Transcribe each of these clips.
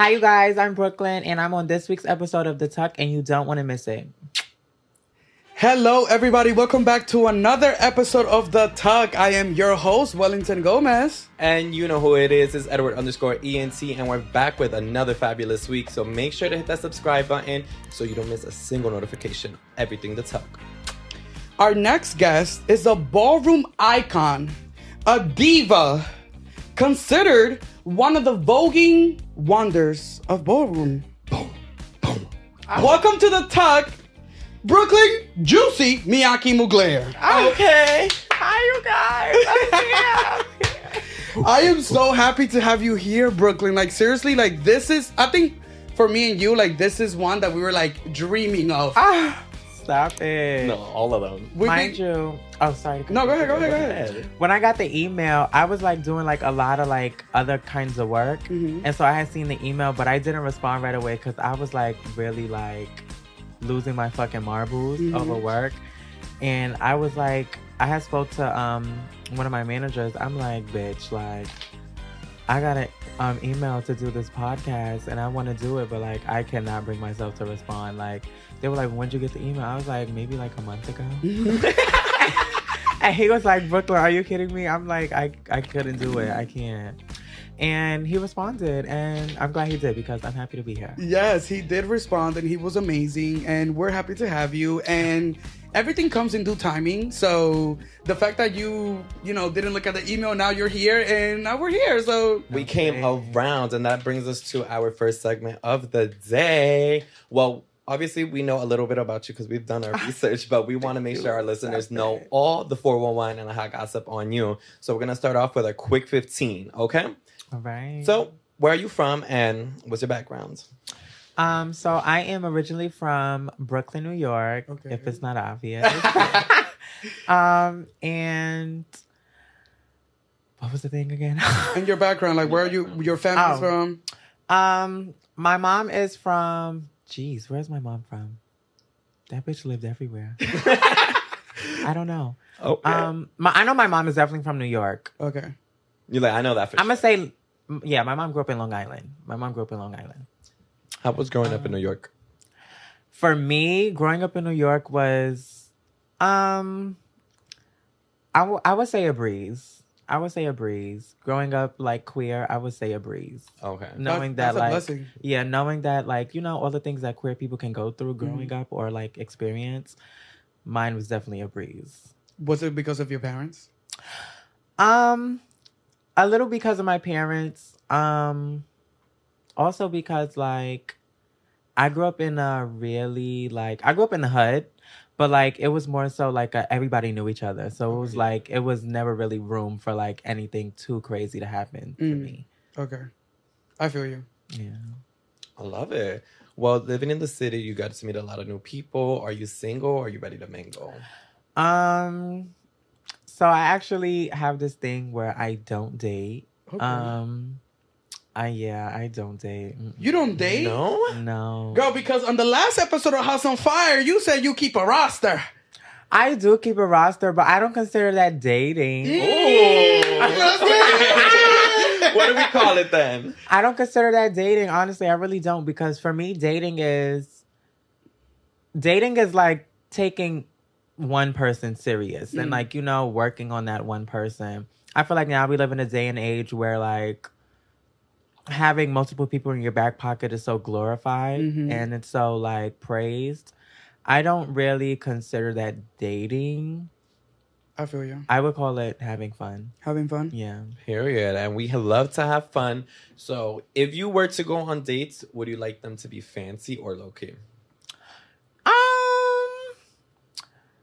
Hi, you guys. I'm Brooklyn, and I'm on this week's episode of The Tuck, and you don't want to miss it. Hello, everybody. Welcome back to another episode of The Tuck. I am your host, Welington Gomez. And you know who it is. It's Edward_ENT, and we're back with another fabulous week. So make sure to hit that subscribe button so you don't miss a single notification. Everything The Tuck. Our next guest is a ballroom icon, a diva, considered one of the voguing wonders of ballroom. Boom, boom. Welcome to The Tuck, Brooklyn Juicy Miyake-Mugler. Okay. Hi, you guys. I am so happy to have you here, Brooklyn. Like, seriously, like, this is, I think, for me and you, like, this is one that we were, like, dreaming of. Stop it. No, all of them. Mind you. Oh, sorry. No, go ahead. When I got the email, I was like doing like a lot of like other kinds of work. Mm-hmm. And so I had seen the email, but I didn't respond right away because I was like really like losing my fucking marbles over work. And I was like, I had spoke to one of my managers. I'm like, bitch, like, I got an email to do this podcast and I want to do it, but like I cannot bring myself to respond. Like, they were like, when'd you get the email? I was like, maybe like a month ago. And he was like, Brooklyn, are you kidding me? I'm like, I couldn't do it. I can't. And he responded, and I'm glad he did because I'm happy to be here. Yes, he did respond, and he was amazing, and we're happy to have you. And everything comes in due timing. So the fact that you didn't look at the email, now you're here, and now we're here. So We came around, and that brings us to our first segment of the day. Well, obviously, we know a little bit about you because we've done our research, but we want to make sure our listeners know all the 411 and the hot gossip on you. So we're going to start off with a quick 15, okay? All right. So, where are you from and what's your background? So I am originally from Brooklyn, New York, if it's not obvious. And what was the thing again? and your background, like, where are your family's from? My mom is from, where's my mom from? That bitch lived everywhere. I don't know. Okay. I know my mom is definitely from New York. Okay. You're like, I know that for I'm sure. going to say, yeah, my mom grew up in Long Island. How was growing up in New York? For me, growing up in New York was, I would say a breeze. Growing up like queer, I would say a breeze. Okay. Knowing That's that a like, blessing. yeah, knowing that like, all the things that queer people can go through growing up or like experience, mine was definitely a breeze. Was it because of your parents? A little because of my parents. Also because like I grew up in the hood, but like it was more so like everybody knew each other. So it was like it was never really room for like anything too crazy to happen to me. Okay. I feel you. Yeah. I love it. Well, living in the city, you got to meet a lot of new people. Are you single or are you ready to mingle? So I actually have this thing where I don't date. Okay. I don't date. You don't date? No. Girl, because on the last episode of House on Fire, you said you keep a roster. I do keep a roster, but I don't consider that dating. What do we call it then? I don't consider that dating. Honestly, I really don't, because for me, dating is like taking one person serious and like, working on that one person. I feel like now we live in a day and age where like having multiple people in your back pocket is so glorified and it's so like praised. I don't really consider that dating. I feel you. I would call it having fun. Having fun? Yeah. Period. And we love to have fun. So if you were to go on dates, would you like them to be fancy or low-key?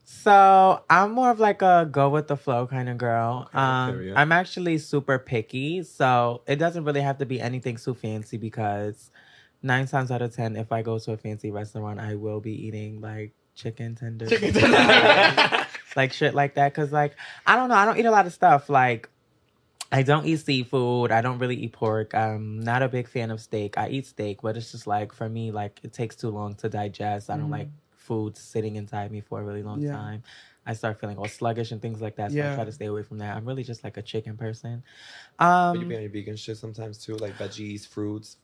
So I'm more of like a go with the flow kind of girl. Okay, I'm actually super picky, so it doesn't really have to be anything too fancy because 9 times out of 10, if I go to a fancy restaurant, I will be eating like chicken tenders, like shit like that. Cause like I don't know, I don't eat a lot of stuff. Like I don't eat seafood. I don't really eat pork. I'm not a big fan of steak. I eat steak, but it's just like for me, like it takes too long to digest. I don't like food sitting inside me for a really long time. I start feeling all sluggish and things like that. So I try to stay away from that. I'm really just like a chicken person. But you be on your vegan shit sometimes too, like veggies, fruits.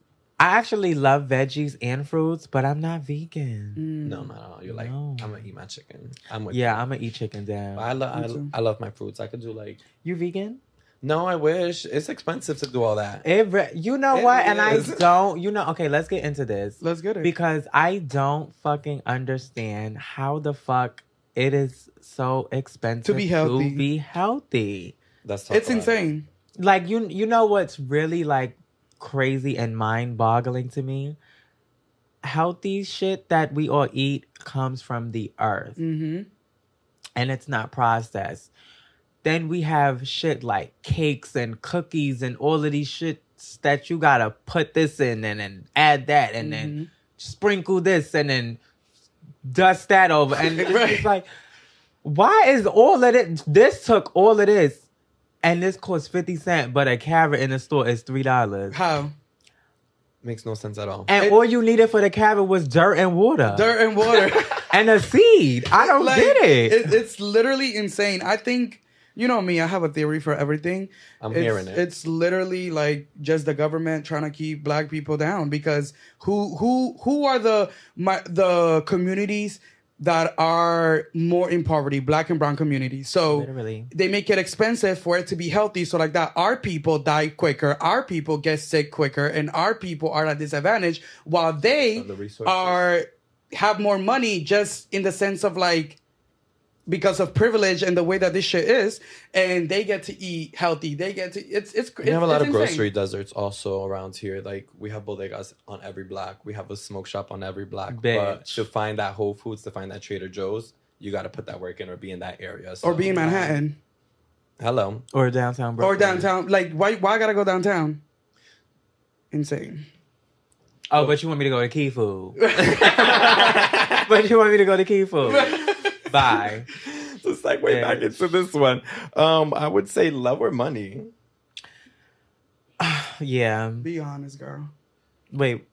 I actually love veggies and fruits, but I'm not vegan. No, no. You're like, No. I'm gonna eat my chicken. I'm with Yeah, you. I'm gonna eat chicken down. I love my fruits. I could do like. You vegan? No, I wish. It's expensive to do all that. You know It what? And I is. don't. You know. Okay, let's get into this. Let's get it. Because I don't fucking understand how the fuck it is so expensive To be healthy. To be healthy. That's It's insane. Like you know what's really like crazy and mind-boggling to me? Healthy shit that we all eat comes from the earth. Mm-hmm. And it's not processed. Then we have shit like cakes and cookies and all of these shits that you gotta put this in and then add that and then sprinkle this and then dust that over. And it's like, why is all of it? This took all of this and this costs 50 cents, but a carrot in the store is $3. How? Makes no sense at all. And all you needed for the carrot was dirt and water. Dirt and water. And a seed. I don't get it. It's literally insane. I think, you know me, I have a theory for everything. I'm hearing it. It's literally like just the government trying to keep black people down because who are the communities that are more in poverty, black and brown communities. So Literally. they make it expensive for it to be healthy. So like that, our people die quicker, our people get sick quicker, and our people are at disadvantage while they So the resources. have more money just in the sense of like, because of privilege and the way that this shit is, and they get to eat healthy. They get to We have a lot of insane. grocery deserts also around here. Like we have bodegas on every block. We have a smoke shop on every block. But Bitch. to find that Whole Foods, to find that Trader Joe's, you got to put that work in or be in that area. So, Or be in Manhattan Hello. Or downtown Brooklyn. or downtown. Like why I gotta go downtown? Insane. Oh, but you want me to go to Key Food. But you want me to go to Key Food. Bye. So segue back into this one. I would say love or money. Yeah. Be honest, girl. Wait.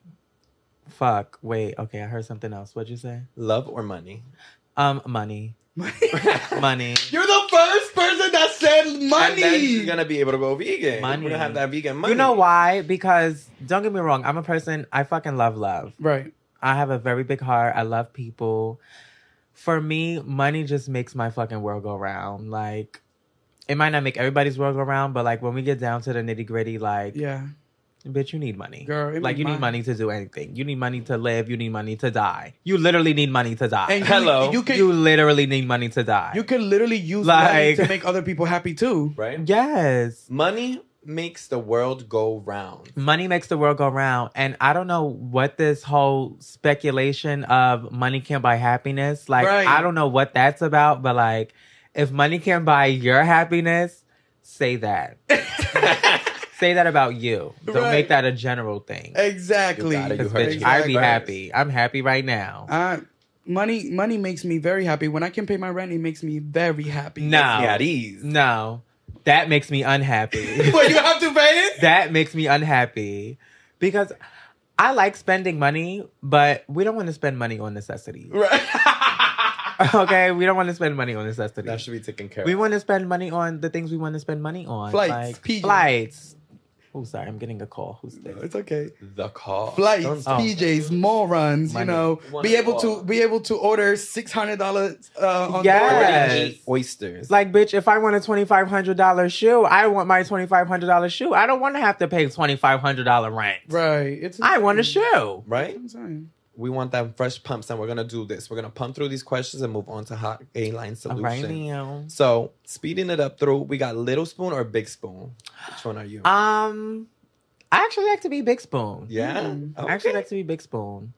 Fuck. Wait. Okay, I heard something else. What'd you say? Love or money? Money. Money. You're the first person that said money. And then you're gonna be able to go vegan. Money. You're gonna have that vegan money. You know why? Because don't get me wrong, I'm a person, I fucking love. Right. I have a very big heart. I love people. For me, money just makes my fucking world go round. Like, it might not make everybody's world go round, but like when we get down to the nitty gritty, like, Yeah. bitch, you need money. Girl, it like, you make need mine. money to do anything. You need money to live. You need money to die. You literally need money to die. And Hello. You literally need money to die. you can literally use Like- money to make other people happy too. Right? Yes. Money makes the world go round. Money makes the world go round. And I don't know what this whole speculation of money can't buy happiness. Like, Right. I don't know what that's about, but like, if money can buy your happiness, say that. Say that about you. Don't Right. make that a general thing. Exactly. You got it. You 'Cause, heard bitch, it. I'd be Exactly. happy. I'm happy right now. Money makes me very happy. When I can pay my rent, it makes me very happy. No. Yeah, at ease. No. That makes me unhappy. But you have to pay it? That makes me unhappy. Because I like spending money, but we don't want to spend money on necessities. Right. Okay? We don't want to spend money on necessities. That should be taken care We of. want to spend money on the things we want to spend money on. Flights, Like PJ. flights. Oh, sorry. I'm getting a call. Who's this? It's okay. The call. Flights, Don't- PJs, mall runs, Money. you know, One be able call. to order $600 on Yes. DoorDash. Eat oysters. Like, bitch, if I want a $2,500 shoe, I want my $2,500 shoe. I don't want to have to pay $2,500 rent. Right. It's I want a shoe. right? insane. We want them fresh pumps, and we're gonna do this. We're gonna pump through these questions and move on to hot A-line All right solutions. now. So, speeding it up through, we got little spoon or big spoon. Which one are you? I actually like to be big spoon. yeah, I actually like to be big spoon.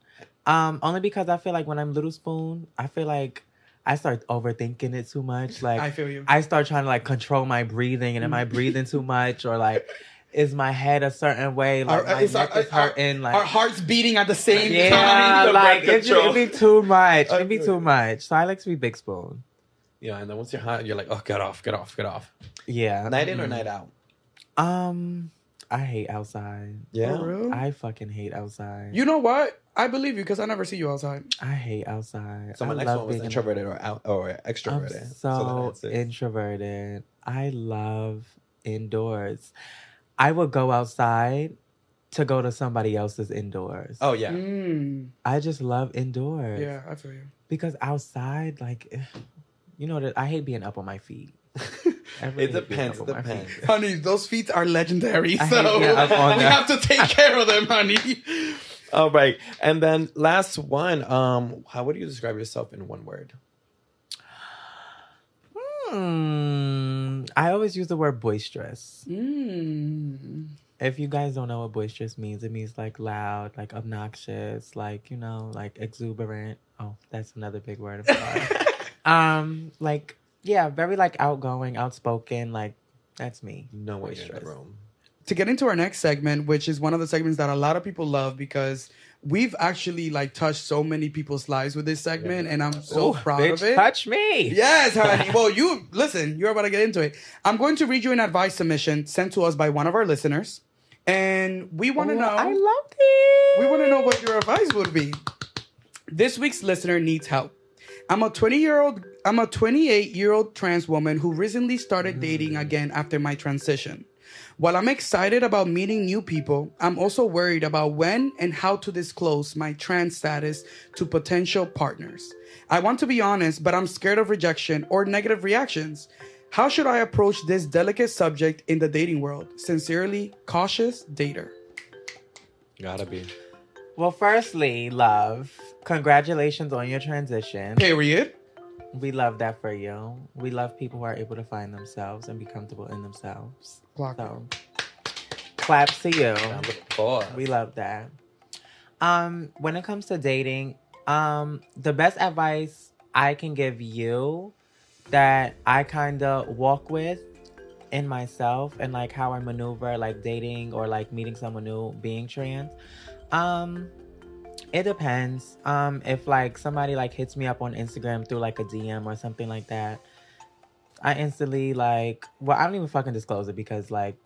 Only because I feel like when I'm little spoon, I feel like I start overthinking it too much. Like I feel you. I start trying to like control my breathing, and am I breathing too much, or like is my head a certain way? Like my neck is hurting. Like our hearts beating at the same yeah, time. The like breath control. it'd be too much. It'd be too much. So I like to be big spoon. yeah. And then once you're hot, you're like, oh, get off. Yeah. Night in or night out? I hate outside. Yeah. For real? I fucking hate outside. You know what? I believe you because I never see you outside. I hate outside. So my I next love one was being in- introverted or out or extroverted. I'm So so that's it. introverted. I love indoors. I would go outside to go to somebody else's indoors. Oh yeah. I just love indoors. Yeah, I feel you. Because outside, like, you know, that I hate being up on my feet. It depends. It depends. Honey, those feet are legendary. I So hate being up on we them. have to take care of them, honey. All right. And then last one. How would you describe yourself in one word? I always use the word boisterous. Mm. If you guys don't know what boisterous means, it means like loud, like obnoxious, like, you know, like exuberant. Oh, that's another big word. Like, yeah, very like outgoing, outspoken. Like, that's me. No one in the room. To get into our next segment, which is one of the segments that a lot of people love because we've actually like touched so many people's lives with this segment, and I'm so proud of it. Touch me. Yes, honey. Well, you listen, you're about to get into it. I'm going to read you an advice submission sent to us by one of our listeners, and we want to know. I love it. We want to know what your advice would be. This week's listener needs help. I'm a 28-year-old trans woman who recently started dating again after my transition. While I'm excited about meeting new people, I'm also worried about when and how to disclose my trans status to potential partners. I want to be honest, but I'm scared of rejection or negative reactions. How should I approach this delicate subject in the dating world? Sincerely, cautious dater. Gotta be. Well, firstly, love, congratulations on your transition. Period. We love that for you. We love people who are able to find themselves and be comfortable in themselves. Clock So, claps to you. Round of applause. We love that. When it comes to dating, the best advice I can give you that I kind of walk with in myself and like how I maneuver like dating or like meeting someone new being trans, it depends. If like somebody like hits me up on Instagram through like a DM or something like that, I instantly like, well, I don't even fucking disclose it because like,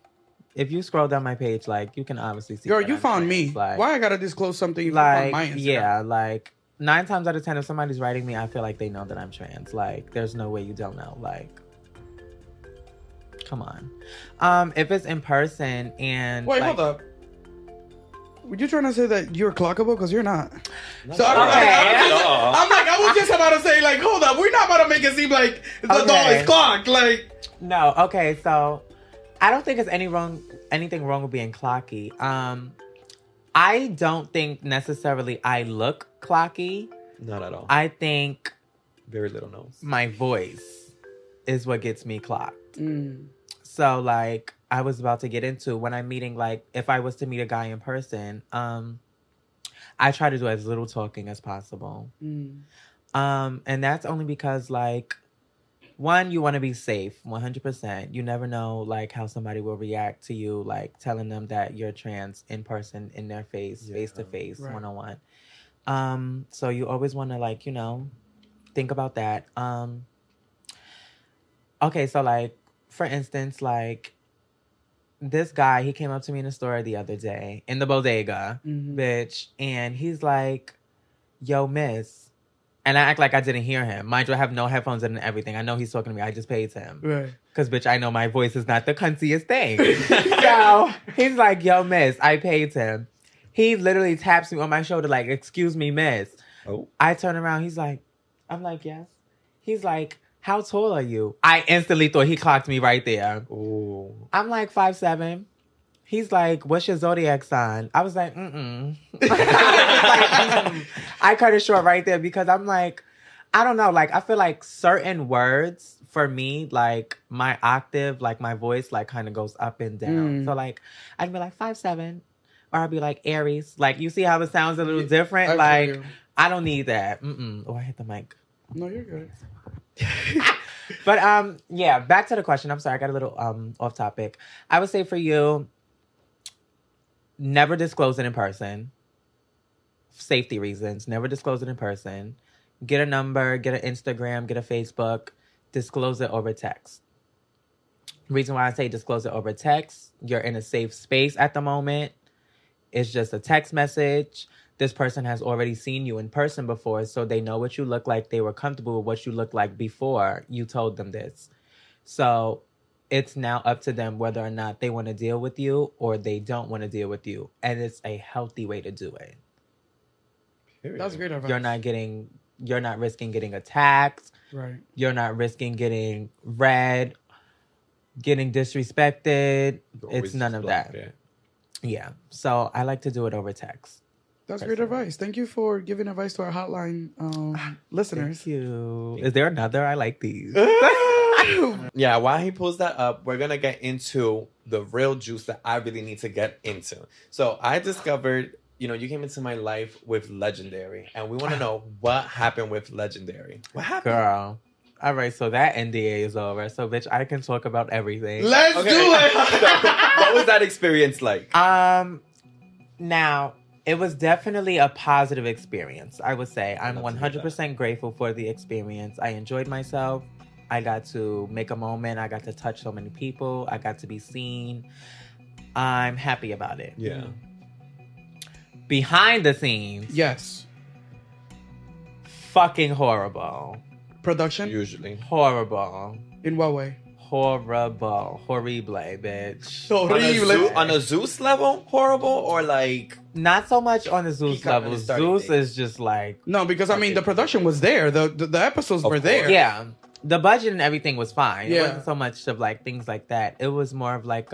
if you scroll down my page, like you can obviously see. Girl, that you I'm found trans. me. Like, Why I gotta disclose something if you like, found my Instagram? yeah, like 9 times out of 10, if somebody's writing me, I feel like they know that I'm trans. Like, there's no way you don't know. Like, come on. If it's in person and Wait, like, hold up. Were you trying to say that you're clockable? Because you're not. Not So at all. I was just about to say, like, hold up. We're not about to make it seem like the doll Okay. is clocked. Like, no, okay, so I don't think it's anything wrong with being clocky. I don't think necessarily I look clocky. Not at all. I think Very little nose. my voice is what gets me clocked. So like I was about to get into when I'm meeting, like if I was to meet a guy in person, I try to do as little talking as possible. And that's only because like, one, you want to be safe 100%. You never know like how somebody will react to you, like telling them that you're trans in person, in their face, face to face, one-on-one. So you always want to like, you know, think about that. Okay, so like, for instance, like this guy, he came up to me in the store the other day in the bodega, bitch, and he's like, yo, miss. And I act like I didn't hear him. Mind you, I have no headphones in and everything. I know he's talking to me. I just paid him. right. Because, bitch, I know my voice is not the cuntiest thing. So he's like, yo, miss, I paid him. He literally taps me on my shoulder like, excuse me, miss. Oh. I turn around. He's like, I'm like, yes. He's like, how tall are you? I instantly thought he clocked me right there. Ooh. I'm like 5'7". He's like, what's your zodiac sign? I was like, I cut it short right there because I'm like, I don't know. Like, I feel like certain words for me, like my octave, like my voice, like kind of goes up and down. So like, I'd be like 5'7", or I'd be like Aries. Like, you see how it sounds a little different? Like, I don't need that. Oh, I hit the mic. No, you're good. But yeah, back to the question. I'm sorry, I got a little off topic. I would say for you, never disclose it in person. Safety reasons. Never disclose it in person. Get a number, get an Instagram, get a Facebook. Disclose it over text. Reason why I say disclose it over text, you're in a safe space at the moment. It's just a text message. This person has already seen you in person before, so they know what you look like. They were comfortable with what you looked like before you told them this. So it's now up to them whether or not they want to deal with you or they don't want to deal with you. And it's a healthy way to do it. Period. That's great advice. You're not risking getting attacked. Right. You're not risking getting read, getting disrespected. It's none of that. Yeah. So I like to do it over text. That's great advice. Thank you for giving advice to our hotline listeners. Thank you. Is there another? I like these. Yeah, while he pulls that up, we're going to get into the real juice that I really need to get into. So I discovered, you came into my life with Legendary, and we want to know what happened with Legendary. What happened? Girl. All right, so that NDA is over. So, bitch, I can talk about everything. Let's do it! What was that experience like? Now, it was definitely a positive experience, I would say. I'm Love to hear 100% grateful for the experience. I enjoyed myself. I got to make a moment. I got to touch so many people. I got to be seen. I'm happy about it. Yeah. Behind the scenes. Yes. Fucking horrible. Production? Usually. Horrible. In what way? Horrible. Horrible, bitch. On a Zeus level, horrible, or like... Not so much on the Zeus Peacock level. starting Zeus things. is just like... No, because I mean, the production was there. The episodes were there. Yeah. The budget and everything was fine. Yeah. It wasn't so much of like things like that. It was more of like...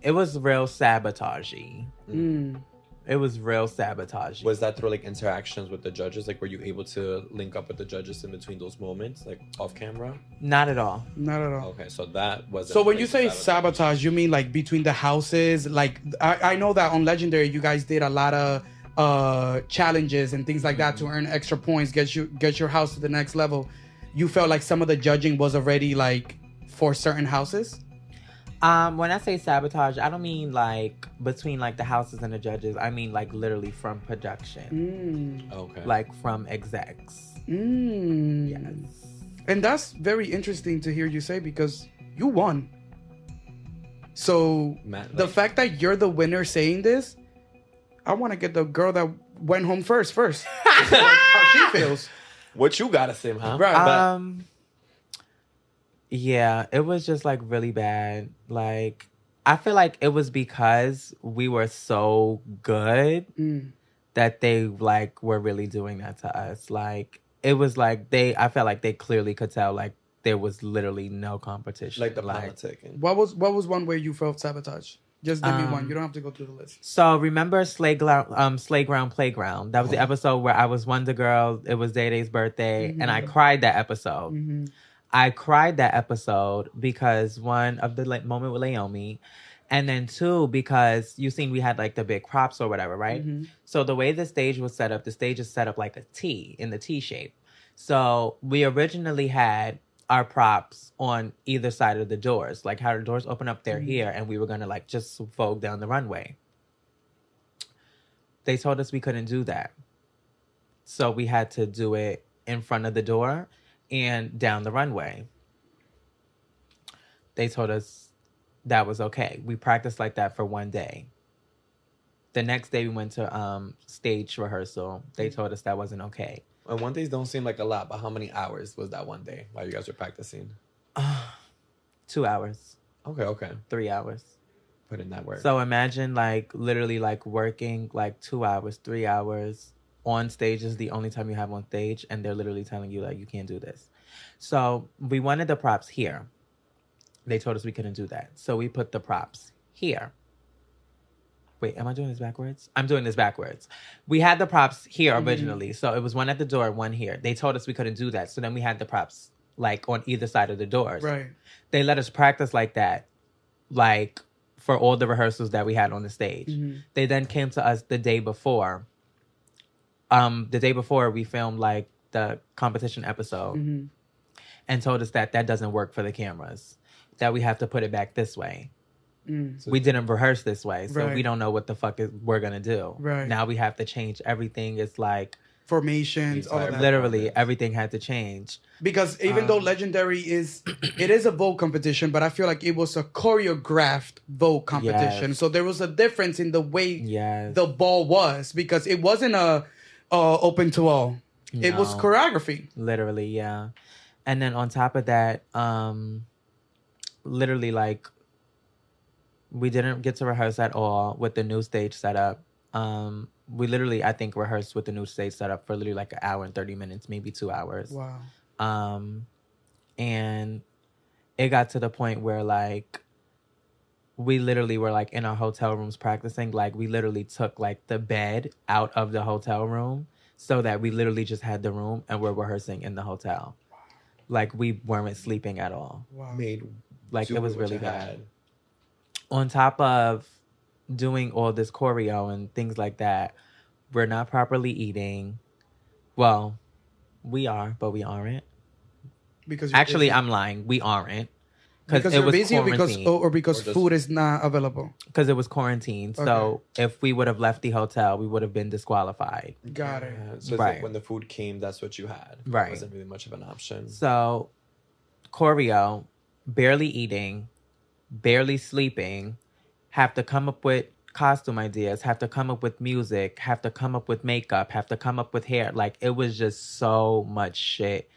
it was real sabotagey. Mm. It was real sabotagey. Was that through like interactions with the judges? Like, were you able to link up with the judges in between those moments, like off camera? Not at all. Not at all. Okay, so that wasn't. So when you say sabotage, you mean like between the houses? Like I know that on Legendary, you guys did a lot of challenges and things like that to earn extra points, get your house to the next level. You felt like some of the judging was already like for certain houses? When I say sabotage, I don't mean like between like the houses and the judges. I mean like literally from production. Okay. Like from execs. Yes. And that's very interesting to hear you say because you won. So the fact that you're the winner saying this, I want to get the girl that went home first. How she feels. What you gotta say, huh? Right. Yeah, it was just like really bad. Like, I feel like it was because we were so good that they like were really doing that to us. Like, it was like I felt like they clearly could tell like there was literally no competition. Like the politicking. What was one way you felt sabotage? Just give me one. You don't have to go through the list. So remember Slayground Playground? That was the episode where I was Wonder Girl. It was Day Day's birthday, and I cried that episode. I cried that episode because one of the moment with Leomi, and then two because you seen we had like the big props or whatever, right? So the way the stage was set up, the stage is set up like a T in the T shape. So we originally had our props on either side of the doors, like how the doors open up there here, and we were gonna like just vogue down the runway. They told us we couldn't do that, so we had to do it in front of the door and down the runway. They told us that was okay. We practiced like that for one day. The next day we went to stage rehearsal. They told us that wasn't okay. And 1 days don't seem like a lot, but how many hours was that one day while you guys were practicing? 2 hours. Okay. 3 hours. Put in that work. So imagine like literally like working like 2 hours, 3 hours. On stage is the only time you have on stage, and they're literally telling you like you can't do this. So we wanted the props here. They told us we couldn't do that. So we put the props here. Wait, am I doing this backwards? I'm doing this backwards. We had the props here originally. So it was one at the door, one here. They told us we couldn't do that. So then we had the props like on either side of the doors. Right. They let us practice like that, like for all the rehearsals that we had on the stage. They then came to us the day before. The day before we filmed like the competition episode and told us that doesn't work for the cameras, that we have to put it back this way. We didn't rehearse this way, so we don't know what the fuck we're gonna do. Right. Now we have to change everything. It's like formations, all of that. Literally everything had to change. Because even though Legendary is a Vogue competition, but I feel like it was a choreographed Vogue competition. So there was a difference in the way the ball was, because it wasn't a open to all. It was choreography. Literally, yeah. And then on top of that, literally like we didn't get to rehearse at all with the new stage setup. We literally, I think, rehearsed with the new stage setup for literally like an hour and 30 minutes, maybe 2 hours. Wow. And it got to the point where like we literally were like in our hotel rooms practicing. Like we literally took like the bed out of the hotel room so that we literally just had the room and we're rehearsing in the hotel. Like we weren't sleeping at all. Wow. Like it was really bad. On top of doing all this choreo and things like that, we're not properly eating. Well, we are, but we aren't. Because actually, I'm lying. We aren't. Because it was busy quarantine. or because food is not available. Because it was quarantine. Okay. So if we would have left the hotel, we would have been disqualified. Got it. So right. When the food came, that's what you had. Right. It wasn't really much of an option. So choreo, barely eating, barely sleeping, have to come up with costume ideas, have to come up with music, have to come up with makeup, have to come up with hair. Like it was just so much shit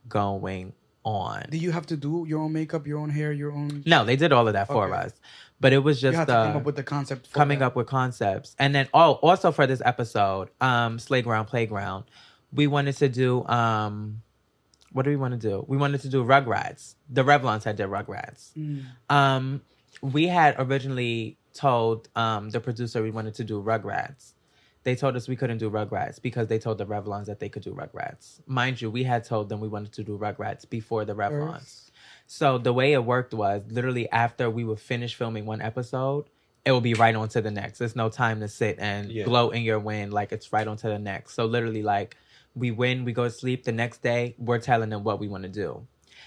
going on. Do you have to do your own makeup, your own hair, your own? No, they did all of that for us. But it was just you had to come up with the concept. Up with concepts. And then also for this episode, Slayground Playground, we wanted to do what do we want to do? We wanted to do Rugrats. The Revlons had did Rugrats. We had originally told the producer we wanted to do Rugrats. They told us we couldn't do Rugrats because they told the Revlons that they could do Rugrats. Mind you, we had told them we wanted to do Rugrats before the Revlons. So the way it worked was literally after we would finish filming one episode, it will be right on to the next. There's no time to sit and gloat in your win. Like it's right on to the next. So literally like we win, we go to sleep. The next day, we're telling them what we want to do.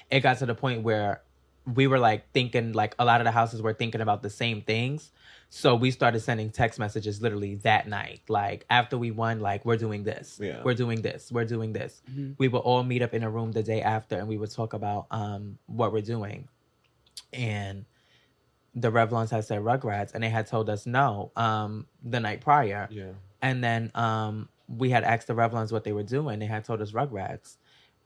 It got to the point where we were like thinking, like a lot of the houses were thinking about the same things. So we started sending text messages literally that night. Like after we won, like we're doing this, we're doing this, we're doing this. We would all meet up in a room the day after and we would talk about what we're doing. And the Revlons had said Rugrats and they had told us no the night prior. Yeah. And then we had asked the Revlons what they were doing. They had told us Rugrats.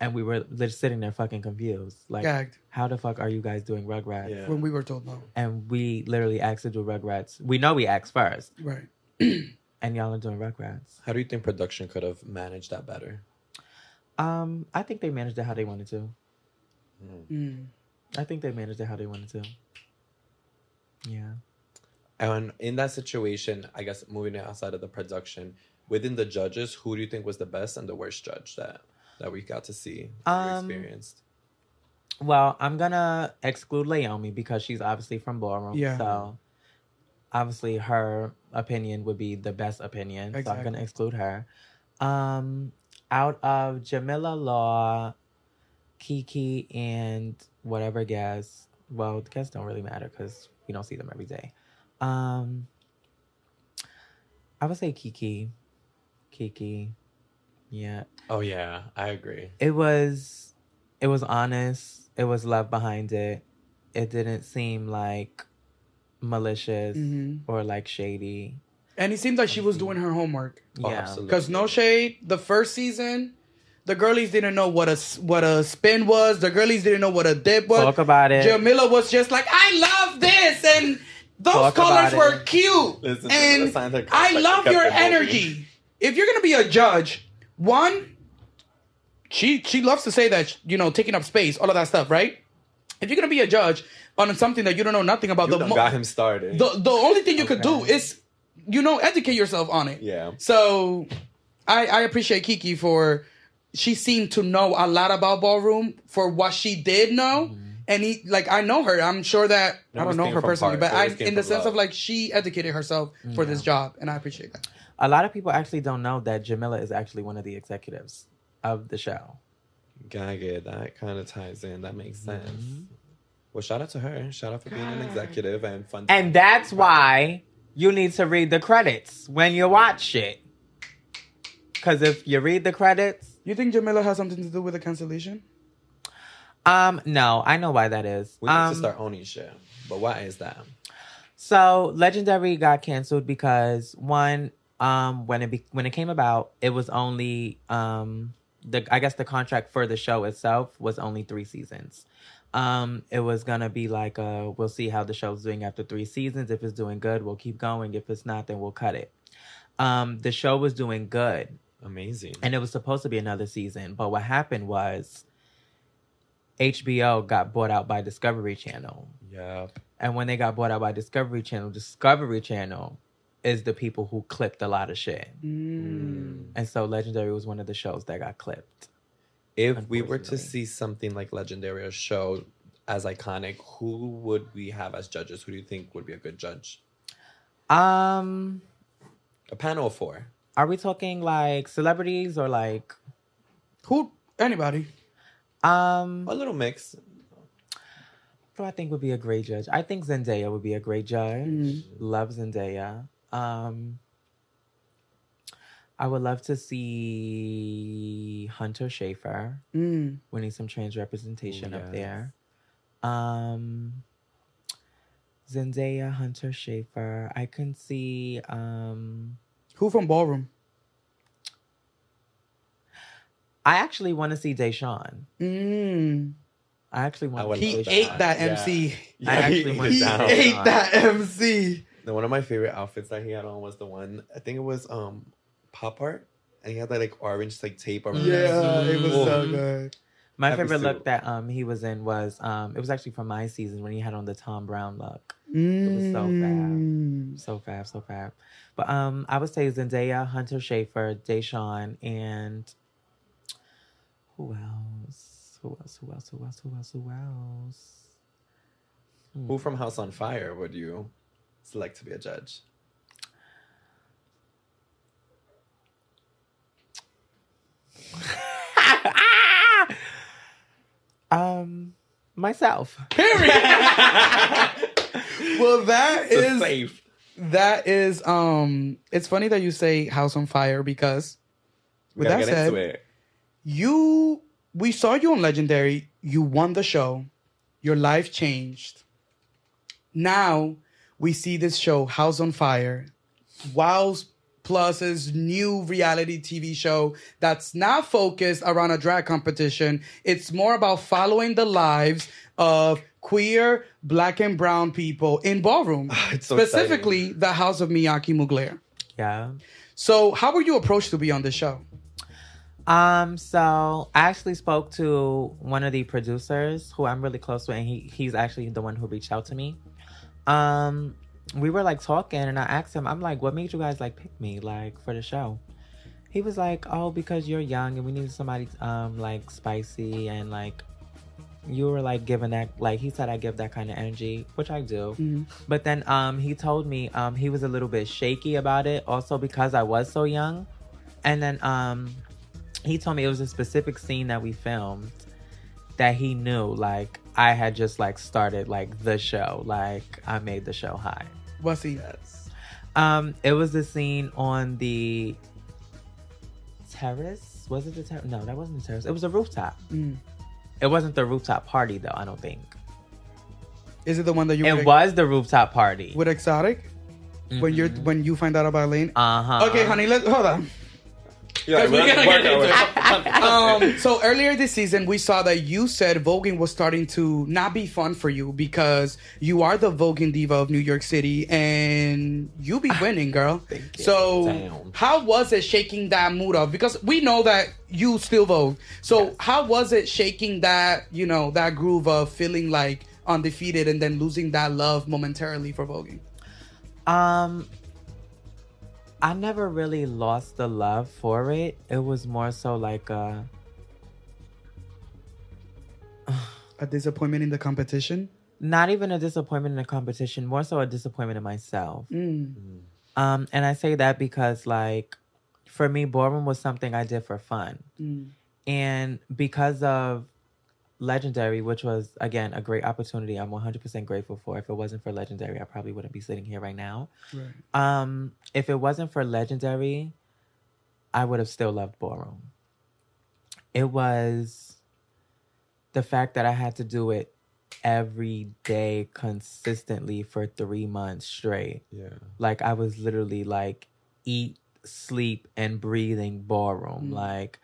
And we were just sitting there fucking confused. Like, gagged. How the fuck are you guys doing Rugrats? Yeah. When we were told no. And we literally asked to do Rugrats. We know we asked first. Right. And y'all are doing Rugrats. How do you think production could have managed that better? I think they managed it how they wanted to. I think they managed it how they wanted to. Yeah. And in that situation, I guess moving it outside of the production, within the judges, who do you think was the best and the worst judge that we got to see, experienced? Well, I'm gonna exclude Laomi because she's obviously from Ballroom. Yeah. So obviously her opinion would be the best opinion. Exactly. So I'm gonna exclude her. Out of Jamila Law, Kiki, and whatever guest. Well, the guests don't really matter because we don't see them every day. I would say Kiki. Yeah. Oh yeah, I agree. It was honest. It was love behind it. It didn't seem like malicious or like shady. And it seemed like she was doing her homework. Yeah. Because no shade, the first season, the girlies didn't know what a spin was. The girlies didn't know what a dip was. Talk about it. Jamila was just like, I love this, and those colors were cute. Listen, and I love your energy. If you're gonna be a judge, one, she loves to say that, you know, taking up space, all of that stuff, right? If you're gonna be a judge on something that you don't know nothing about, got him started. The only thing you could do is, you know, educate yourself on it. Yeah. So I appreciate Kiki for, she seemed to know a lot about ballroom for what she did know. And I know her. I'm sure that, I don't know her personally, but in the sense of like, she educated herself for this job. And I appreciate that. A lot of people actually don't know that Jamila is actually one of the executives of the show. Gaga, that kind of ties in. That makes sense. Well, shout out to her. Shout out for being an executive and fun. And that's why you need to read the credits when you watch shit. Because if you read the credits... You think Jamila has something to do with the cancellation? No, I know why that is. We need to start owning shit. But why is that? So, Legendary got canceled because, one, when it came about, it was only... I guess the contract for the show itself was only 3 seasons. It was gonna be like we'll see how the show's doing after 3 seasons. If it's doing good, we'll keep going. If it's not, then we'll cut it. The show was doing good. Amazing. And it was supposed to be another season. But what happened was HBO got bought out by Discovery Channel. Yep. And when they got bought out by Discovery Channel is the people who clipped a lot of shit. And so Legendary was one of the shows that got clipped. If we were to see something like Legendary, a show as iconic, who would we have as judges? Who do you think would be a good judge? A panel of 4. Are we talking like celebrities or like Who? Anybody? A little mix. Who I think would be a great judge? I think Zendaya would be a great judge. Love Zendaya. I would love to see Hunter Schafer. We need some trans representation up there. Zendaya, Hunter Schafer. I can see Who from Ballroom? I actually want to see Deshaun. I actually want to see He Deshaun. ate that MC. I actually want He to ate that MC. One of my favorite outfits that he had on was the one, I think it was Pop Art. And he had that like orange like tape around It was so good. My favorite look that he was in was it was actually from my season when he had on the Tom Brown look. It was so fab. But I would say Zendaya, Hunter Schafer, Deshaun, and who else? Who from House on Fire would you select to be a judge? Myself. Period. Well, that is safe. That is it's funny that you say House on Fire because with that said, we saw you on Legendary, you won the show, your life changed. Now we see this show, House on Fire, Wow Plus's new reality TV show that's not focused around a drag competition. It's more about following the lives of queer, black and brown people in ballroom. It's so specifically exciting. the house of Miyake-Mugler. Yeah. So how were you approached to be on the show? So I actually spoke to one of the producers who I'm really close to, and he's actually the one who reached out to me. We were like talking, and I asked him, I'm like, what made you guys like pick me like for the show? He was like, oh, because you're young and we needed somebody like spicy, and like you were like giving that, like he said I give that kind of energy, which I do. But then he told me he was a little bit shaky about it, also because I was so young. And then he told me it was a specific scene that we filmed that he knew like I had just like started like the show, like I made the show high. What's he? It was the scene on the terrace. Was it the terrace? No, that wasn't the terrace. It was a rooftop. It wasn't the rooftop party though, I don't think. Is it the one that you? It was the rooftop party with Exotic. When you find out about Lane. Okay, honey, hold on. Yeah, We're gonna get into it. So earlier this season, we saw that you said voguing was starting to not be fun for you because you are the voguing diva of New York City and you be winning, girl. Thank you. So Damn. how was it shaking that mood off? Because we know that you still vogue. So Yes. how was it shaking that, that groove of feeling like undefeated and then losing that love momentarily for voguing? I never really lost the love for it. It was more so like a disappointment in the competition? Not even a disappointment in the competition, more so a disappointment in myself. And I say that because like for me, ballroom was something I did for fun. And because of Legendary, which was, again, a great opportunity I'm 100% grateful for. If it wasn't for Legendary, I probably wouldn't be sitting here right now. Right. If it wasn't for Legendary, I would have still loved ballroom. It was the fact that I had to do it every day consistently for 3 months straight. Yeah. Like, I was literally like, eat, sleep, and breathing ballroom. Like,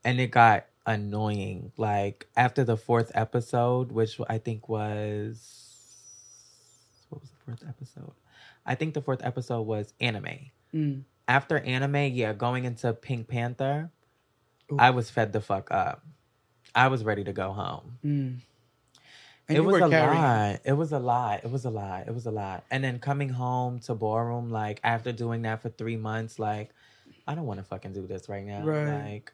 and it got annoying. Like after the 4th episode, which I think was, what was the 4th episode? I think the 4th episode was anime. After anime, yeah, going into Pink Panther, I was fed the fuck up. I was ready to go home. And it was a lot. It was a lot. It was a lot. It was a lot. And then coming home to Ballroom, like after doing that for 3 months, like I don't want to fucking do this right now. Right. Like,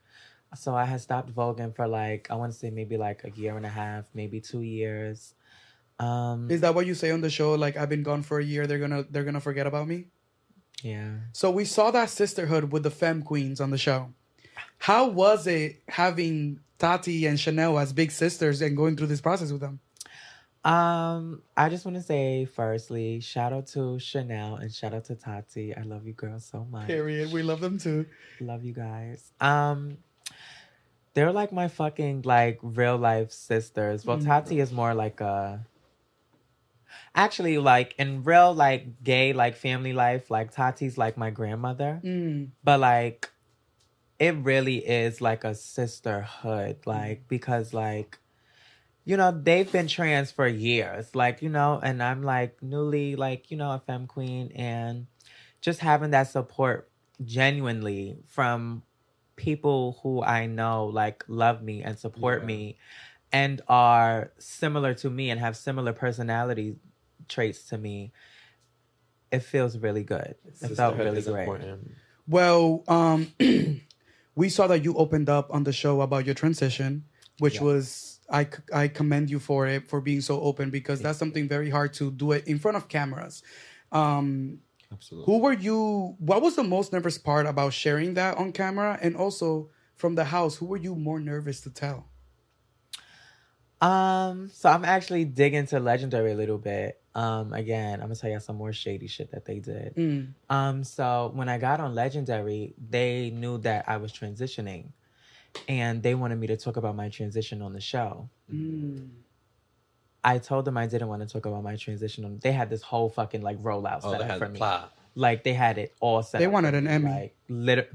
so I had stopped voguing for like, I want to say maybe like a year and a half, maybe 2 years. Is that what you say on the show? Like, I've been gone for a year. They're gonna forget about me. Yeah. So we saw that sisterhood with the femme queens on the show. How was it having Tati and Chanel as big sisters and going through this process with them? I just want to say, firstly, shout out to Chanel and shout out to Tati. I love you girls so much. Period. We love them too. Love you guys. They're like my fucking like real life sisters. Well, Tati is more like a... Actually, like in real like gay like family life, like Tati's like my grandmother. But like it really is like a sisterhood, like because like, you know, they've been trans for years, like, you know, and I'm like newly like, you know, a femme queen, and just having that support genuinely from people who I know like love me and support me and are similar to me and have similar personality traits to me. It feels really good. It felt really great. Important. Well, we saw that you opened up on the show about your transition, which was, I commend you for it, for being so open, because that's something very hard to do it in front of cameras. Absolutely. What was the most nervous part about sharing that on camera? And also from the house, who were you more nervous to tell? So I'm actually digging to Legendary a little bit. Again, I'm gonna tell you some more shady shit that they did. So when I got on Legendary, they knew that I was transitioning, and they wanted me to talk about my transition on the show. I told them I didn't want to talk about my transition. They had this whole fucking like rollout set up for me. Plot. Like they had it all set. They up wanted an me. Emmy. Like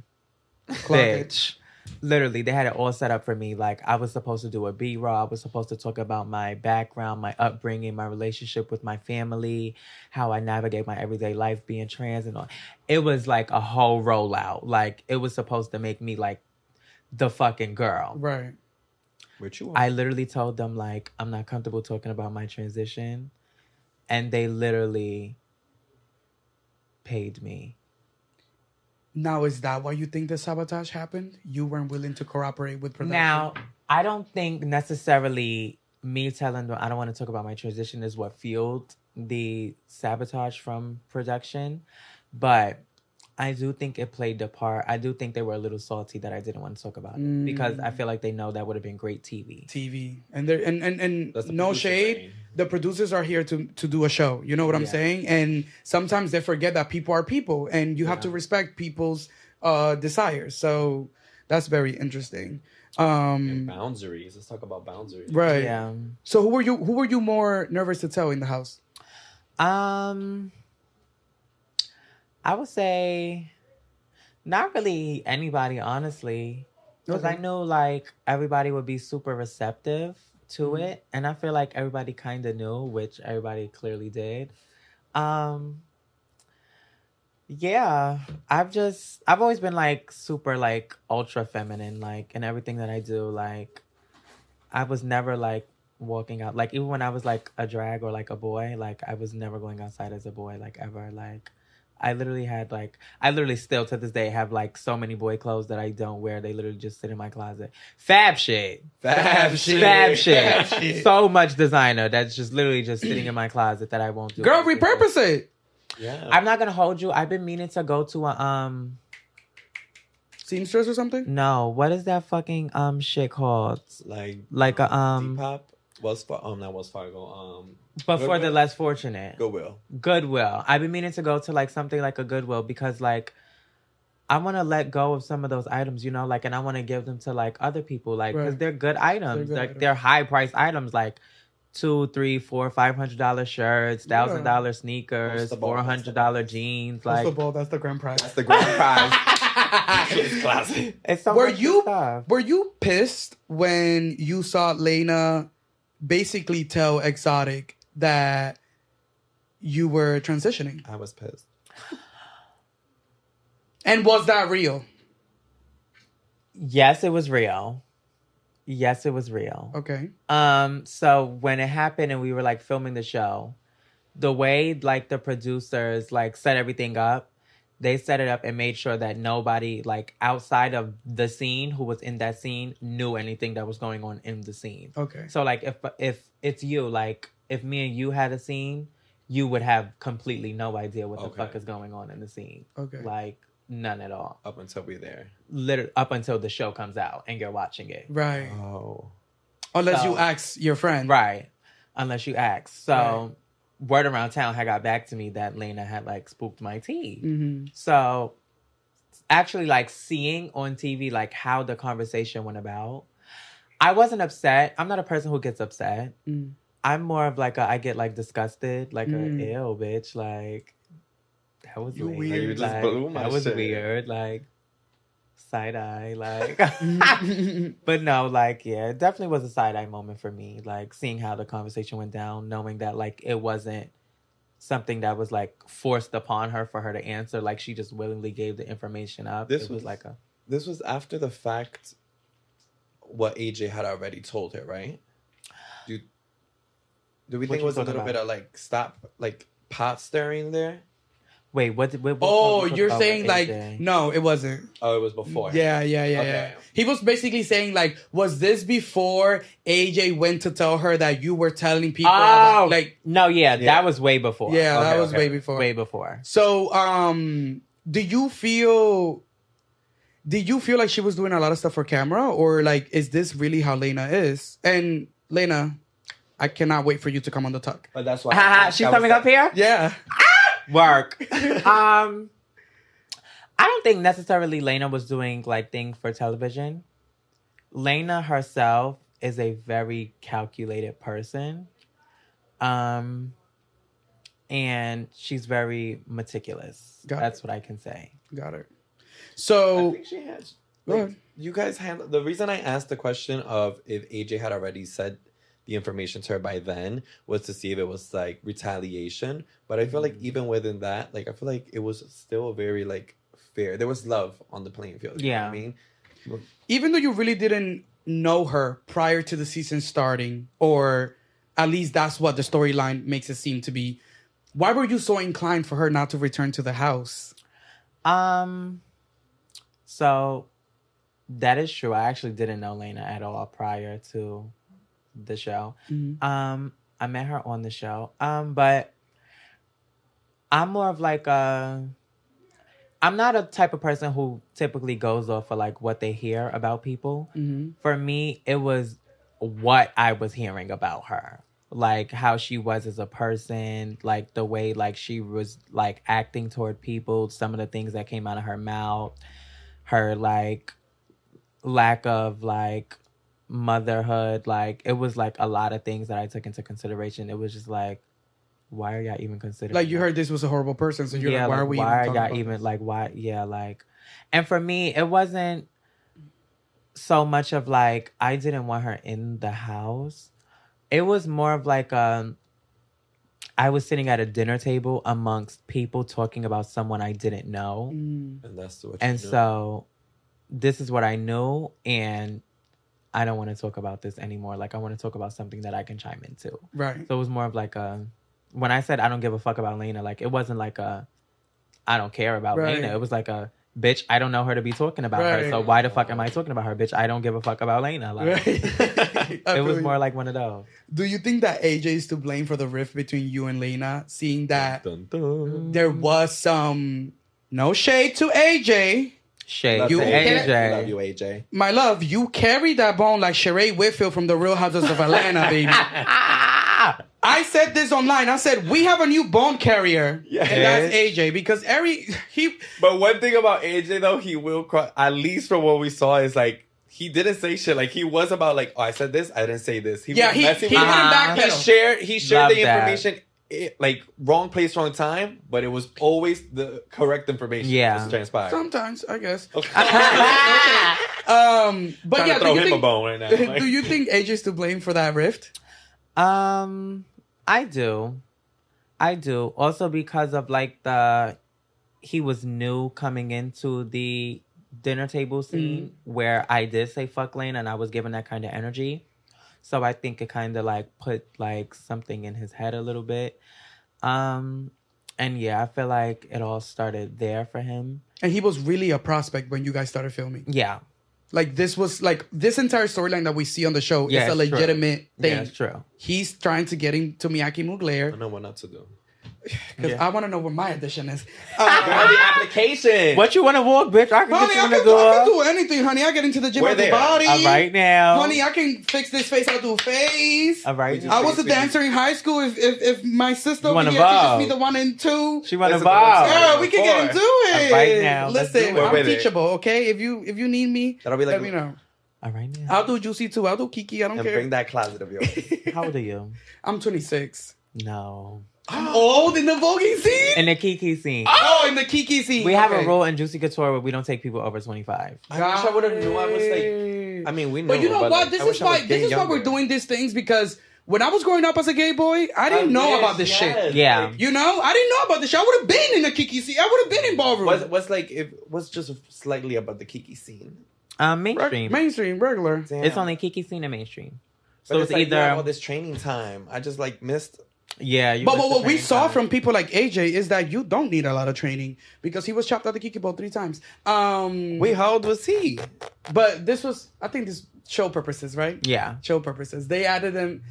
bitch. Literally, they had it all set up for me. Like, I was supposed to do a B-roll. I was supposed to talk about my background, my upbringing, my relationship with my family, how I navigate my everyday life being trans and all. It was like a whole rollout. Like, it was supposed to make me like the fucking girl. Right. Which you I literally told them, like, I'm not comfortable talking about my transition. And they literally paid me. Now, is that why you think the sabotage happened? You weren't willing to cooperate with production? Now, I don't think necessarily me telling them I don't want to talk about my transition is what fueled the sabotage from production. But I do think it played the part. I do think they were a little salty that I didn't want to talk about it. Because I feel like they know that would have been great TV. And no shade. Brain. The producers are here to do a show. You know what I'm saying? And sometimes they forget that people are people. And you have to respect people's desires. So that's very interesting. And boundaries. Let's talk about boundaries. Right. Yeah. So who were you more nervous to tell in the house? I would say not really anybody, honestly. Because I knew, like, everybody would be super receptive to it. And I feel like everybody kind of knew, which everybody clearly did. Yeah. I've always been, like, super, like, ultra feminine, like, in everything that I do. Like, I was never, like, walking out. Like, even when I was, like, a drag or, like, a boy, like, I was never going outside as a boy, like, ever. Like, I literally still to this day have like so many boy clothes that I don't wear. They literally just sit in my closet. Fab shit. So much designer that's just literally just sitting in my closet that I won't do. Girl, repurpose it. Yeah. I'm not gonna hold you. I've been meaning to go to a seamstress or something? No, what is that fucking shit called? Like a Depop? Not Wells Fargo. But Goodwill? For the less fortunate. Goodwill. I've been meaning to go to like something like a Goodwill because like I want to let go of some of those items, you know, like, and I want to give them to like other people, like, because they're good items. They're high priced items, like $200, $300, $400, $500 shirts, $1,000 sneakers, $400 jeans. Like, that's the grand prize. That's the grand prize. It's classic. It's so Were much you stuff. were you pissed when you saw Lena basically tell Exotic that you were transitioning? I was pissed. And was that real? Yes, it was real. Yes, it was real. Okay. So when it happened and we were like filming the show, the way like the producers like set everything up, they set it up and made sure that nobody like outside of the scene who was in that scene knew anything that was going on in the scene. Okay. So like if it's you, like if me and you had a scene, you would have completely no idea what the fuck is going on in the scene. Okay. Like none at all. Up until we're there. Literally up until the show comes out and you're watching it. Right. Oh. Unless you ask your friend. Right. Unless you ask. So Right. word around town had got back to me that Lena had like spooked my tea. Mm-hmm. So actually like seeing on TV like how the conversation went about, I wasn't upset. I'm not a person who gets upset. Mm. I'm more of like I get like disgusted, like Mm. a ew, bitch. Like that was You weird. weird. You just Like, blew my that was shit. weird. Like side eye. Like but no, like yeah, it definitely was a side eye moment for me. Like seeing how the conversation went down, knowing that like it wasn't something that was like forced upon her for her to answer. Like she just willingly gave the information up. This It was was- like a This was after the fact what AJ had already told her, right? Do we What think it you was a talking little about? bit of like stop, like pot stirring there? wait. What Oh, was it you're about saying with like AJ? no, it wasn't. Oh, it was before. Yeah. Okay. He was basically saying like, was this before AJ went to tell her that you were telling people Oh, about, like, no, yeah, Yeah. that was way before. yeah, that Okay, was okay. way before. way before. So, did you feel like she was doing a lot of stuff for camera, or like, is this really how Lena is? And Lena, I cannot wait for you to come on the talk. But that's why She's coming up here. Yeah. Work. I don't think necessarily Lena was doing like things for television. Lena herself is a very calculated person. And she's very meticulous. Got That's what I can say. Got it. I So, think she has. Go Like, ahead. you guys handle the reason I asked the question of if AJ had already said the information to her by then was to see if it was like retaliation. But I feel like even within that, like I feel like it was still very like fair. There was love on the playing field. You know what I mean? even though you really didn't know her prior to the season starting, or at least that's what the storyline makes it seem to be, why were you so inclined for her not to return to the house? So that is true. I actually didn't know Lena at all prior to the show. Mhm. I met her on the show. But I'm more of like I'm not a type of person who typically goes off for like what they hear about people. Mm-hmm. For me, it was what I was hearing about her. Like how she was as a person, like the way like she was like acting toward people, some of the things that came out of her mouth, her like lack of like motherhood. Like it was like a lot of things that I took into consideration. It was just like, why are y'all even considering? Like you that? heard this was a horrible person, so you're Yeah, like, why like, are we why even are talking y'all about even this? like why? Yeah, like, and for me, it wasn't so much of like I didn't want her in the house. It was more of like I was sitting at a dinner table amongst people talking about someone I didn't know, Mm. And that's what. and you know. so this is what I knew, and I don't want to talk about this anymore. Like I want to talk about something that I can chime into. Right. So it was more of like when I said I don't give a fuck about Lena, like it wasn't like I don't care about Right. Lena. It was like bitch, I don't know her to be talking about her. Right. So why the fuck am I talking about her? Bitch, I don't give a fuck about Lena. Like Right. it was more like one of those. Do you think that AJ is to blame for the rift between you and Lena, seeing that Dun, dun. there was some no shade to AJ? Shade Love to You you, can't- AJ. Love you, AJ. My love, you carried that bone like Sheree Whitfield from the Real Houses of Atlanta, baby. I said this online. I said, we have a new bone carrier. Yes. And that's AJ. Because he But one thing about AJ though, he will cry. At least from what we saw, is like he didn't say shit. Like he was about like, oh, I said this, I didn't say this. Yeah, was he messing didn't with- backpedal. He shared Love the that. information like wrong place, wrong time, but it was always the correct information. Yeah. That was transpired. Sometimes, I guess. Okay. But Trying yeah, to throw do you him a think, bone right now. Like, do you think AJ's to blame for that rift? I do. Also because of like he was new coming into the dinner table scene where I did say fuck Lane and I was given that kind of energy. So I think it kind of like put like something in his head a little bit. And yeah, I feel like it all started there for him. And he was really a prospect when you guys started filming. Yeah. Like this was like this entire storyline that we see on the show Yeah, is a it's true. legitimate thing. Yeah, it's true. He's trying to get him to I Miyake-Mugler know what not to do. because Yeah. I want to know what my addition is. the application. What you want to walk, bitch? I can Honey, get you I in the can door. do anything, honey. I get into the gym We're with the there. body. All right now. Honey, I can fix this face. I'll do face. All right. We I was a Face, dancer in high school. If my sister You over wanna here teaches vibe. me the 1 and 2, She want to Listen, vibe. yeah, we can get into it. All right now, let's Listen, do it. I'm With it. teachable. Okay, if you need me, That'll be like let me know. All right now. I'll do Juicy too. I'll do Kiki. I don't and care. bring that closet of yours. How old are you? I'm 26. No. I'm old in the voguing scene. In the Kiki scene. Oh, in the Kiki scene. We have Okay. a rule in Juicy Couture where we don't take people over 25. I wish I would have knew. I was like, I mean, we know. But you know what? like, This I is wish I why was getting we're younger. doing these things because when I was growing up as a gay boy, I didn't know about this shit. Yeah. You know, I didn't know about this shit. I would have been in the Kiki scene. I would have been in ballroom. What's like? What's just slightly about the Kiki scene? Mainstream. Mainstream, regular. Damn. It's only Kiki scene and mainstream. But So it's it's like you have all either... this training time. I just like missed. Yeah. You But missed the what we training saw time. from people like AJ is that you don't need a lot of training because he was chopped out the Kiki ball 3 times. Wait, how old was he? But this was, I think, this show purposes, right? Yeah. Show purposes. They added him.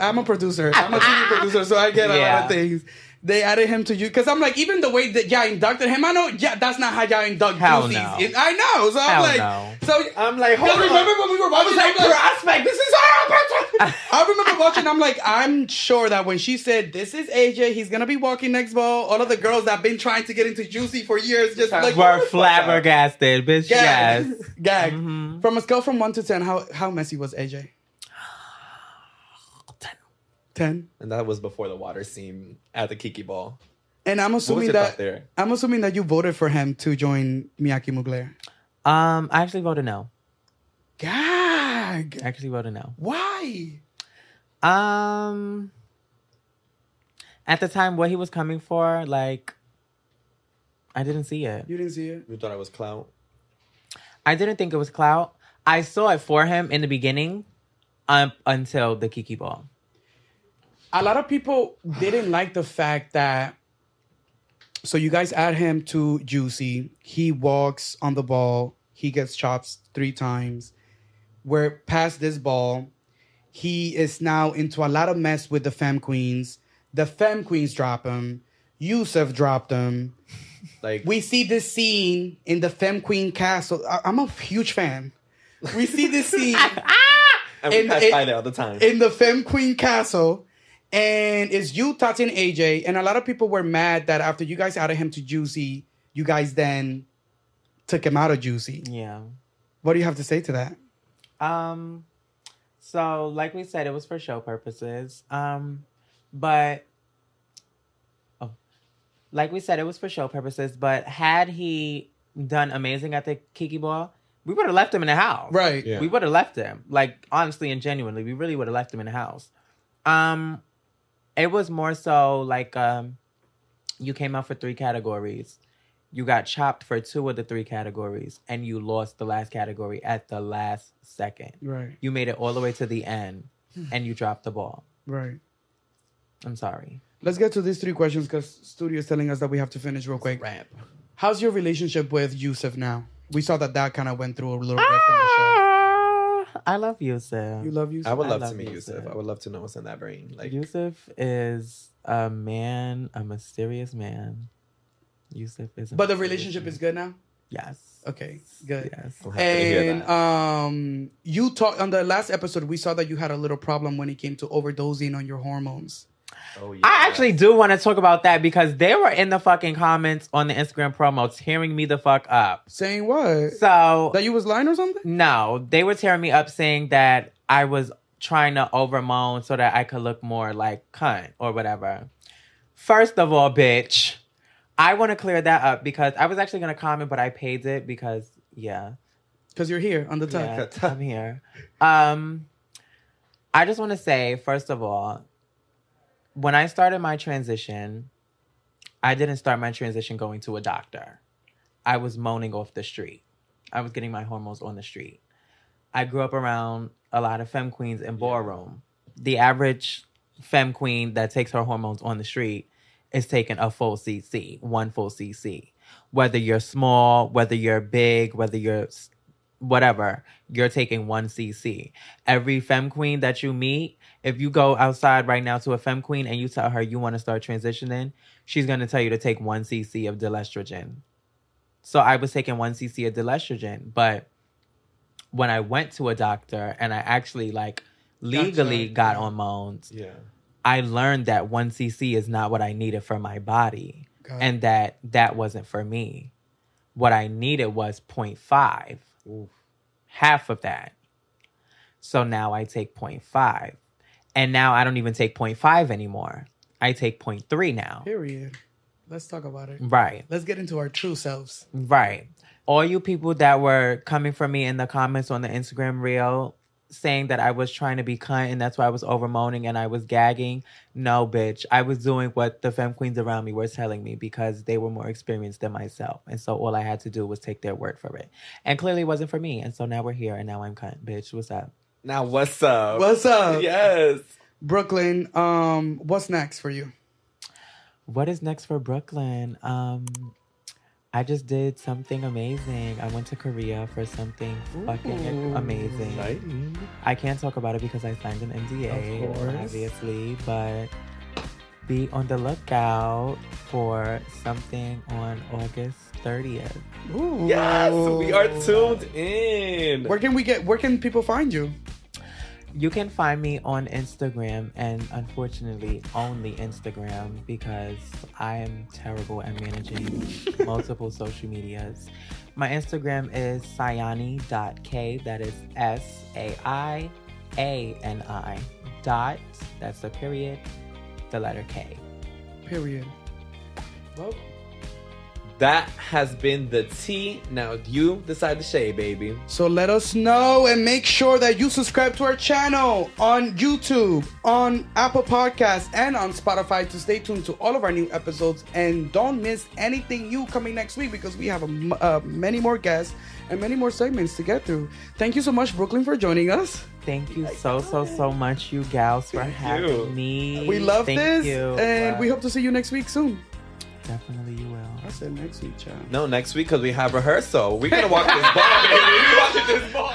I'm a producer. I'm a TV producer, so I get a lot Yeah. of things. They added him to you because I'm like, even the way that y'all inducted him, I know that's not how y'all induct Hell Juicies. no. I know. So I'm Hell like, no. so I'm like, hold because on. remember when we were I watching? was like, I'm like, prospect. This is our I remember watching. I'm like, I'm sure that when she said, "This is AJ, he's gonna be walking next ball," all of the girls that have been trying to get into Juicy for years just like We're flabbergasted, bitch. Gag. Yes. Gag. Mhm. From a scale from 1 to 10, how messy was AJ? 10. And that was before the water scene at the Kiki ball. And I'm What was assuming your that thought there? you voted for him to join Miyake-Mugler. I actually voted no. Gag. I actually voted no. Why? At the time, what he was coming for, like, I didn't see it. You didn't see it? You thought I was clout? I didn't think it was clout. I saw it for him in the beginning, until the Kiki ball. A lot of people didn't like the fact that. So you guys add him to Juicy. He walks on the ball. He gets chopped 3 times. We're past this ball. He is now into a lot of mess with the Femme Queens. The Femme Queens drop him. Yusuf dropped him. Like We see this scene in the Femme Queen castle. I'm a huge fan. We see this scene and we in- pass in- by there all the time. in the Femme Queen castle. And it's you, Tati, and AJ. And a lot of people were mad that after you guys added him to Juicy, you guys then took him out of Juicy. Yeah. What do you have to say to that? So like we said, it was for show purposes. But like we said, it was for show purposes. But had he done amazing at the Kiki ball, we would have left him in the house. Right. Yeah. We would have left him. Like, honestly and genuinely, we really would have left him in the house. It was more so like you came out for 3 categories. You got chopped for 2 of the 3 categories, and you lost the last category at the last second. Right. You made it all the way to the end, and you dropped the ball. Right. I'm sorry. Let's get to these 3 questions because studio is telling us that we have to finish real quick. Ramp. How's your relationship with Yusuf now? We saw that kind of went through a little rift on the show. I love Yusuf. You love Yusuf? I would I love love to meet Yusuf. Yusuf. I would love to know what's in that brain. Like Yusuf is a man, a mysterious man. Yusuf is. But the relationship is good now? Yes. Okay, good. Yes. I'm happy to hear And that. you talked on the last episode. We saw that you had a little problem when it came to overdosing on your hormones. Oh yeah. I actually do want to talk about that because they were in the fucking comments on the Instagram promo tearing me the fuck up. Saying what? So That you was lying or something? no, they were tearing me up saying that I was trying to overmoan so that I could look more like cunt or whatever. First of all, bitch, I want to clear that up because I was actually going to comment, but I paid it because, yeah. Because you're here on the top. Yeah, I'm here. I just want to say, first of all, when I started my transition, I didn't start my transition going to a doctor. I was moaning off the street. I was getting my hormones on the street. I grew up around a lot of femme queens in ballroom. The average femme queen that takes her hormones on the street is taking a full CC, one full CC. Whether you're small, whether you're big, whether you're whatever, you're taking one CC. Every femme queen that you meet, if you go outside right now to a femme queen and you tell her you want to start transitioning, she's going to tell you to take one CC of dilestrogen. So I was taking one CC of dilestrogen, but when I went to a doctor and I actually like legally got hormones, I learned that 1 cc is not what I needed for my body, and that wasn't for me. What I needed was 0.5, half of that. So now I take 0.5, and now I don't even take 0.5 anymore. I take 0.3 now. Period. Let's talk about it. Right. Let's get into our true selves. Right. All you people that were coming for me in the comments on the Instagram reel saying that I was trying to be cunt and that's why I was overmoaning and I was gagging. No, bitch. I was doing what the femme queens around me were telling me because they were more experienced than myself. And so all I had to do was take their word for it. And clearly it wasn't for me. And so now we're here and now I'm cunt, bitch. What's up? Now, what's up? What's up? Yes. Brooklyn, what's next for you? What is next for Brooklyn? I just did something amazing. I went to Korea for something fucking amazing. Exciting. I can't talk about it because I signed an NDA, Of course. obviously, but be on the lookout for something on August 30th. Ooh. Yes, we are tuned in. Where can people find you? You can find me on Instagram, and unfortunately only Instagram because I am terrible at managing multiple social medias. My Instagram is sayani.k, that is SAIANI dot, that's the period, the letter K. Period. Well, That has been the tea. Now you decide the shade, baby. so let us know and make sure that you subscribe to our channel on YouTube, on Apple Podcasts, and on Spotify to stay tuned to all of our new episodes. And don't miss anything new coming next week because we have many more guests and many more segments to get through. Thank you so much, Brooklyn, for joining us. Thank you so much, you gals, for having me. We love Thank this, you. and we hope to see you next week soon. Definitely you will. I said next week, child. No, next week because we have rehearsal. We're gonna walk this ball, baby. We're walking this ball.